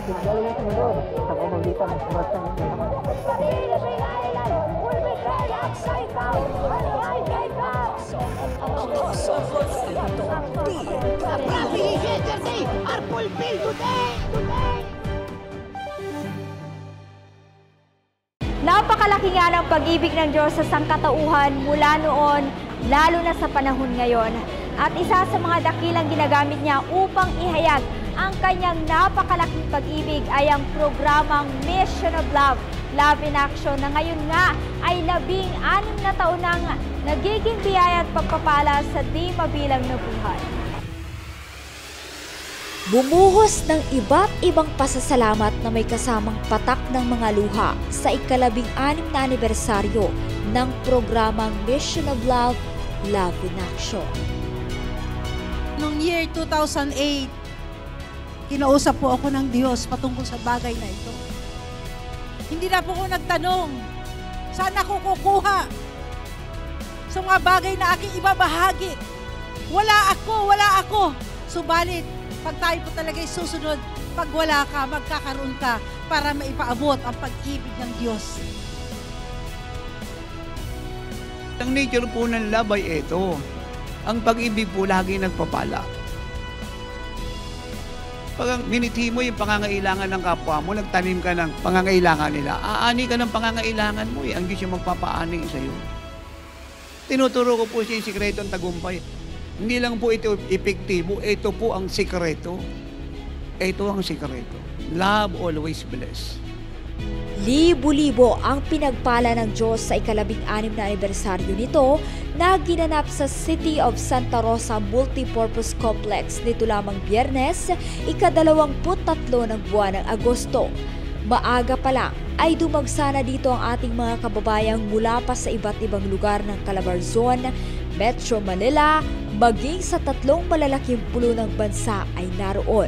galing ang Panginoon sa pamamagitan ng oras ng inyong naman. Napakalaki nga ng pag-ibig ng Diyos sa sangkatauhan mula noon, lalo na sa panahon ngayon. At isa sa mga dakilang ginagamit niya upang ihayag ang kanyang napakalaking pag-ibig ay ang programang Mission of Love, Love in Action, na ngayon nga ay 16 na taon nang nagiging biyaya at pagpapala sa di mabilang na buhay. Bumuhos ng iba't ibang pasasalamat na may kasamang patak ng mga luha sa ika-16 na anibersaryo ng programang Mission of Love, Love in Action. Noong year 2008, kinausap po ako ng Diyos patungkol sa bagay na ito. Hindi na po ako nagtanong, saan ako kukuha sa mga bagay na aking ibabahagi. Wala ako. Subalit, pag tayo po talaga'y susunod, pag wala ka, magkakaroon ka para maipaabot ang pag-ibig ng Diyos. Ang nature po ng love ay ito. Ang pag-ibig po lagi nagpapala. Pag miniti mo yung pangangailangan ng kapwa mo, nagtanim ka ng pangangailangan nila, aani ka ng pangangailangan mo ang Diyos yung magpapaani sa iyo. Tinuturo ko po siya yung sikretong tagumpay. Hindi lang po ito epektibo, ito po ang sikreto. Ito ang sikreto. Love always bless. Libo-libo ang pinagpala ng Diyos sa ika-16 na anibersaryo nito na ginanap sa City of Santa Rosa Multipurpose Complex nito lamang Biyernes, ika-23 ng buwan ng Agosto. Maaga pa lang ay dumagsa na dito ang ating mga kababayang mula pa sa iba't ibang lugar ng Calabarzon, Metro Manila, maging sa 3 malalaking pulo ng bansa ay naroon.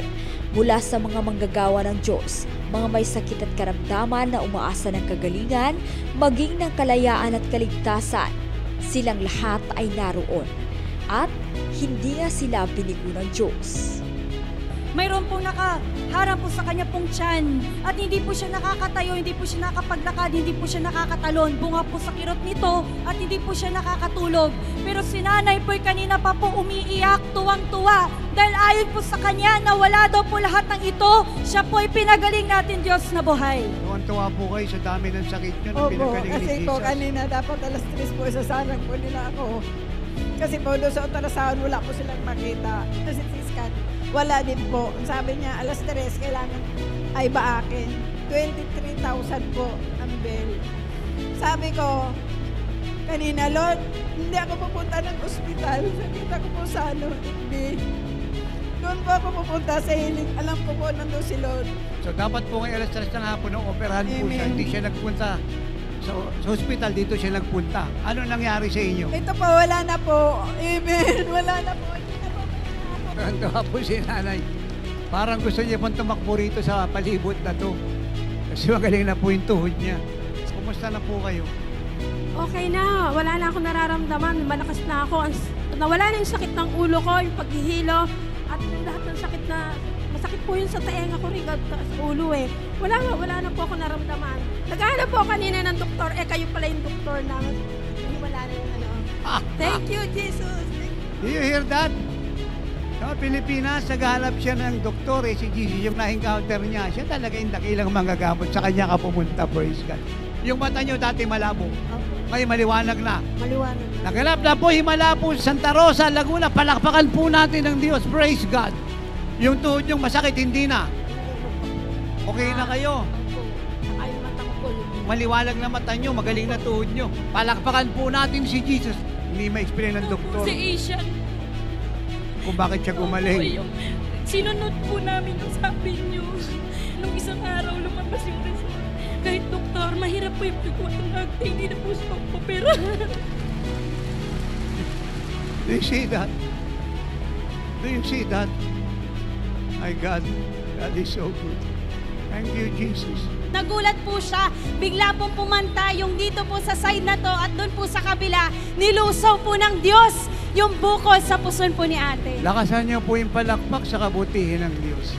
Mula sa mga manggagawa ng Diyos, mga may sakit at karamdaman na umaasa ng kagalingan, maging ng kalayaan at kaligtasan, silang lahat ay naroon. At hindi nga sila binigo ng Diyos. Mayroon pong nakaharap po sa kanya pong tiyan at hindi po siya nakakatayo, hindi po siya nakapaglakad, hindi po siya nakakatalon. Bunga po sa kirot nito at hindi po siya nakakatulog. Pero si nanay po'y kanina pa po umiiyak, tuwang-tuwa. Dahil ayon po sa kanya na wala daw po lahat ng ito, siya po'y pinagaling natin Diyos na buhay. Tuwang-tuwa po kayo sa dami ng sakit nyo na Opo, pinagaling ni kasi Jesus. po kanina dapat alas 3 po isasalang po nila ako. Kasi po doon sa ultrasound wala po silang makita. Kasi scan, wala din po. Sabi niya alas 3 kailangan ay baakin. 23,000 po ang bill. Sabi ko, kanina, Lord, hindi ako pupunta ng ospital. Nakita ko po sa hindi. Doon po ako pupunta sa hiling. Alam ko po nandun si Lord. So dapat po ngayon alas 3 ng hapon ng operahan po siya. Amen. Hindi siya nagpunta sa hospital, dito siya nagpunta. Ano nangyari sa inyo? Ito po, wala na po. Amen. Wala na po. Hindi na po. Tuwa po si nanay. Parang gusto niya pong tumakbo rito sa palibot na to. Kasi magaling na po yung tuhod niya. Kumusta na po kayo? Okay na, wala na akong nararamdaman, malakas na ako. Nawala na yung sakit ng ulo ko, yung paghihilo, at yung lahat ng sakit na, masakit po yun sa taenga ko rin, sa ulo eh. Wala na po ako naramdaman. Naghahanap po kanina ng doktor, kayo pala yung doktor na, wala na yung ano. Thank you, Jesus. Do you hear that? Sa Pilipinas, naghahanap siya ng doktor si Jesus, yung na-encounter niya. Siya talaga yung dakilang manggagamot. Sa kanya ka pumunta, praise God. Yung mata niyo dati malabo. Ngayon maliwanag na. Maliwanag na. Nagalap na po, himala po, Santa Rosa, Laguna. Palakpakan po natin ng Diyos. Praise God. Yung tuhod yung masakit, hindi na. Okay na kayo. Maliwanag na mata nyo, magaling na tuhod nyo. Palakpakan po natin si Jesus. Hindi ma-explain ng doktor Si Asian. kung bakit siya gumaling. Sinunod po namin ang sabi niyo. Nung isang araw, lumabas yung result. Kahit doktor, mahirap po yung pagkuhan. Hindi na po siya magpapera. Do you see that? Do you see that? My God, God is so good. Thank you, Jesus. Nagulat po siya, bigla pong pumanta yung dito po sa side na to at doon po sa kabila, nilusaw po ng Diyos yung bukol sa puson po ni ate. Lakasan niyo po yung palakpak sa kabutihin ng Diyos.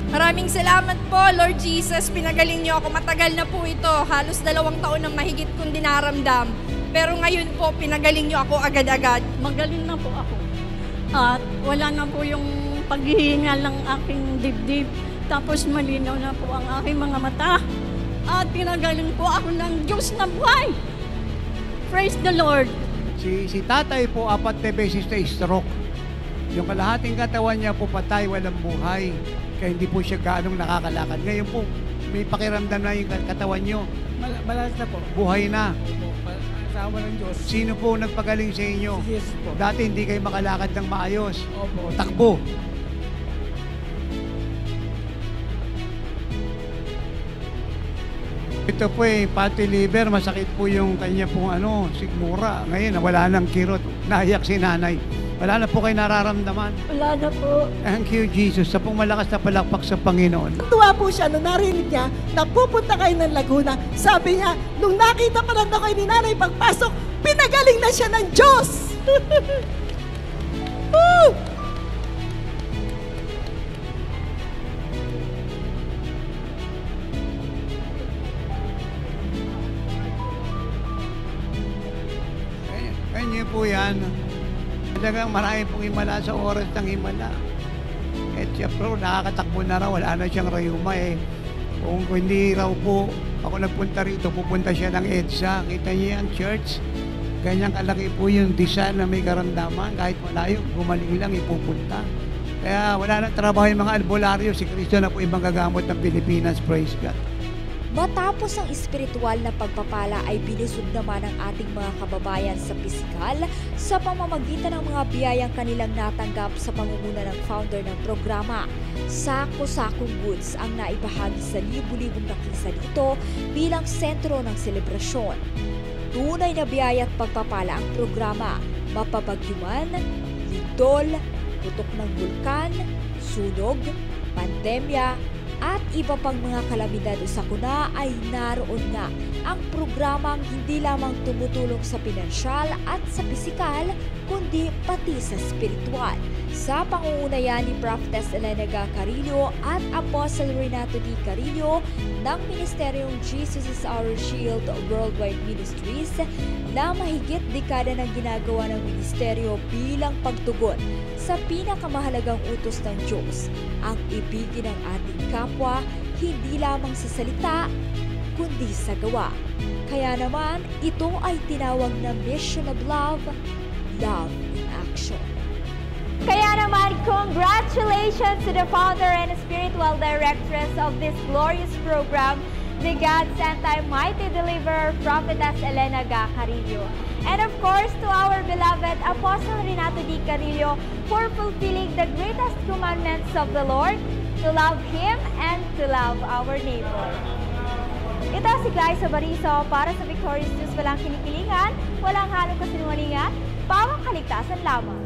Maraming salamat po, Lord Jesus. Pinagaling niyo ako. Matagal na po ito. Halos 2 taon na mahigit kong dinaramdam. Pero ngayon po, pinagaling niyo ako agad-agad. Magaling na po ako. At wala na po yung paghihinga ng aking dibdib. Tapos malinaw na po ang aking mga mata. At pinagaling po ako ng Diyos na buhay. Praise the Lord. Si tatay po 4 na beses na stroke. Yung kalahating katawan niya po patay, walang buhay. Kaya hindi po siya gaanong nakakalakad. Ngayon po, may pakiramdam na yung katawan niyo. Malakas na po. Buhay na. Asawa ng Diyos. Sino po nagpagaling sa inyo? Si Jesus po. Dati hindi kayo makalakad ng maayos. Opo. Takbo. Ito po fatty liver, masakit po yung kanya pong sigmura. Ngayon, wala nang kirot. Naiyak si nanay. Wala na po kayo nararamdaman. Wala na po. Thank you, Jesus. Sa pong malakas na palakpak sa Panginoon. Tuwa po siya nung narinig niya na pupunta kayo ng Laguna. Sabi niya, nung nakita pa lang kayo ni nanay pagpasok, pinagaling na siya ng Diyos. Woo! Kanya po yan. Talagang marami pong himala sa oras ng himala. At siya po, nakakatakbo na raw, wala na siyang rayuma eh. Kung hindi raw po, ako nagpunta rito, pupunta siya ng EDSA. Kita niya ang church. Ganyang kalaki po yung design na may karamdaman. Kahit malayo, gumaling lang, ipupunta. Kaya wala na trabaho yung mga albularyo. Si Cristo na po yung magagamot ng Pilipinas. Praise God. Matapos ang espiritual na pagpapala ay binisog naman ang ating mga kababayan sa pisikal sa pamamagitan ng mga biyayang kanilang natanggap sa pangunguna ng founder ng programa. Sako-sakong goods ang naibahagi sa libu-libong nakisa dito bilang sentro ng selebrasyon. Tunay na biyaya at pagpapala ang programa, mapabagyuman, lindol, putok ng bulkan, sunog, pandemya, at iba pang mga kalamidad o sakuna ay naroon nga ang programang hindi lamang tumutulong sa pinansyal at sa pisikal, kundi pati sa spiritual. Sa pangunguna ni Prophetess Elena G. Carillo at Apostle Renato D. Carillo ng Ministeryong Jesus is Our Shield Worldwide Ministries na mahigit dekada ng ginagawa ng ministeryo bilang pagtugon sa pinakamahalagang utos ng Diyos, ang ibigin ng ating kapwa hindi lamang sa salita, kundi sa gawa. Kaya naman, ito ay tinawag na Mission of Love, Love in Action. Kaya naman, congratulations to the founder and spiritual directress of this glorious program, the God-sent mighty deliverer, Prophetess Elena G. Carillo. And of course, to our beloved Apostle Renato D. Carillo for fulfilling the greatest commandments of the Lord, to love Him and to love our neighbor. Ito si Glyza Bariso para sa Victorious News. Walang kinikilingan, walang halong kasinungalingan, pawang kaligtasan lamang.